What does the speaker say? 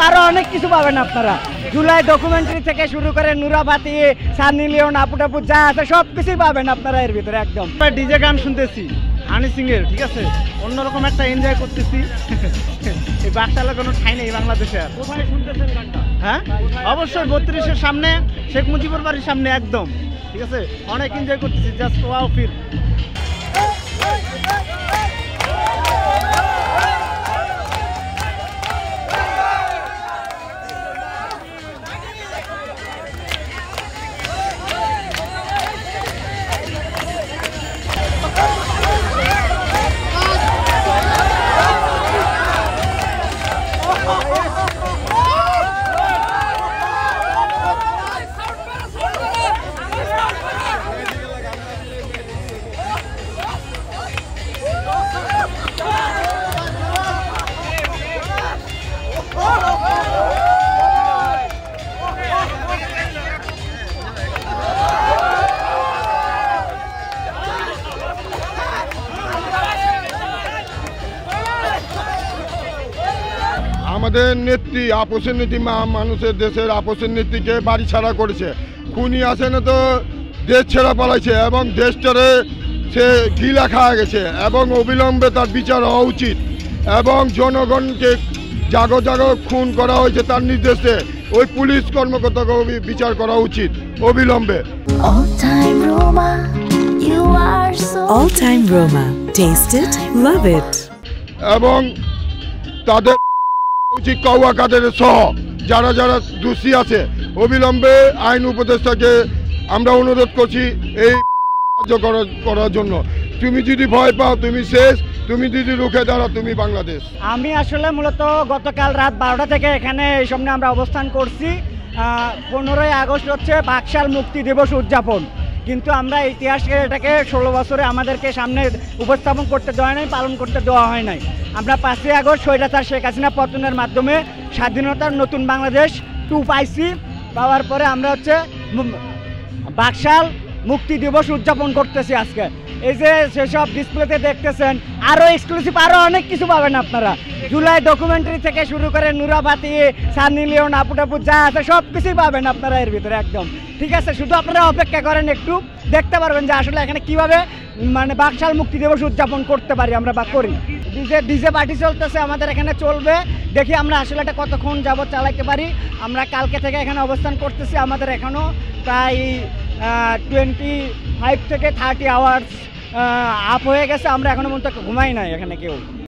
আরো অনেক কিছু পাবেন আপনারা। জুলাই ডকুমেন্টারি থেকে শুরু করে নুরা ফাতি, সানি লিওন, আপু টাপু যা আছে সব কিছুই পাবেন আপনারা এর ভিতরে। একদম ডিজে গান শুনতেছি হানি সিং এর, ঠিক আছে, অন্যরকম একটা এনজয় করতেছি। এই বাকশালে কোনো ঠাই নেই বাংলাদেশে। আর কোথায় শুনতেছেন গানটা? হ্যাঁ, অবশ্যই 32-এর সামনে, শেখ মুজিবুর বাড়ির সামনে একদম, ঠিক আছে, অনেক এনজয় করতেছি। Just wow feel. আমাদের নেত্রী, আপোষের নীতি, মানুষের দেশের আপোষের নীতিকে বাড়ি ছাড়া করেছে। খুনি আছে না তো দেশ ছেড়া পালাইছে এবং দেশটারে সে গিলা খাওয়া গেছে এবং অবিলম্বে তার বিচার হওয়া উচিত এবং জনগণকে জাগো জাগো খুন করা হয়েছে তার নির্দেশে ওই পুলিশ কর্মকর্তাকে বিচার করা উচিত অবিলম্বে। All time Roma. Taste it, love it. এবং তাদের উচিত কৌয়া কাদের সহ যারা যারা দোষী আছে অবিলম্বে আইন উপদেষ্টাকে আমরা অনুরোধ করছি এই কার্য করার জন্য। তুমি যদি ভয় পাও তুমি শেষ, তুমি যদি রুখে দাঁড়াও তুমি বাংলাদেশ। আমি আসলে মূলত গতকাল রাত 12টা থেকে এখানে এই সামনে আমরা অবস্থান করছি। 15ই আগস্ট হচ্ছে বাকশাল মুক্তি দিবস উদযাপন, কিন্তু আমরা ইতিহাসকে এটাকে 16 বছরে আমাদেরকে সামনে উপস্থাপন করতে দেওয়া নাই, পালন করতে দেওয়া হয় নাই। আমরা 5ই আগস্ট স্বৈরাচার শেখ হাসিনা পতনের মাধ্যমে স্বাধীনতার নতুন বাংলাদেশ 2 পাইছি। পাওয়ার পরে আমরা হচ্ছে বাকশাল মুক্তি দিবস উদযাপন করতেছি আজকে। এই যে সেসব ডিসপ্লেতে দেখতেছেন আরও এক্সক্লুসিভ আরও অনেক কিছু পাবেন আপনারা। জুলাই ডকুমেন্টারি থেকে শুরু করে নুরা ফাতি, সানি লিওন, আপু টাপু যা আছে সব কিছুই পাবেন আপনারা এর ভিতরে। একদম ঠিক আছে, শুধু আপনারা অপেক্ষা করেন, একটু দেখতে পারবেন যে আসলে এখানে কিভাবে মানে বাকশাল মুক্তি দিবস উদযাপন করতে পারি আমরা বা করি। ডিজে পার্টি চলতেছে আমাদের এখানে, চলবে, দেখি আমরা আসলে এটা কতক্ষণ যাবত চালাইতে পারি। আমরা কালকে থেকে এখানে অবস্থান করতেছি, আমাদের এখনও প্রায় 25 থেকে 30 আওয়ার্স আপ হয়ে গেছে। আমরা এখনো পর্যন্ত ঘুমাই নাই এখানে কেউ।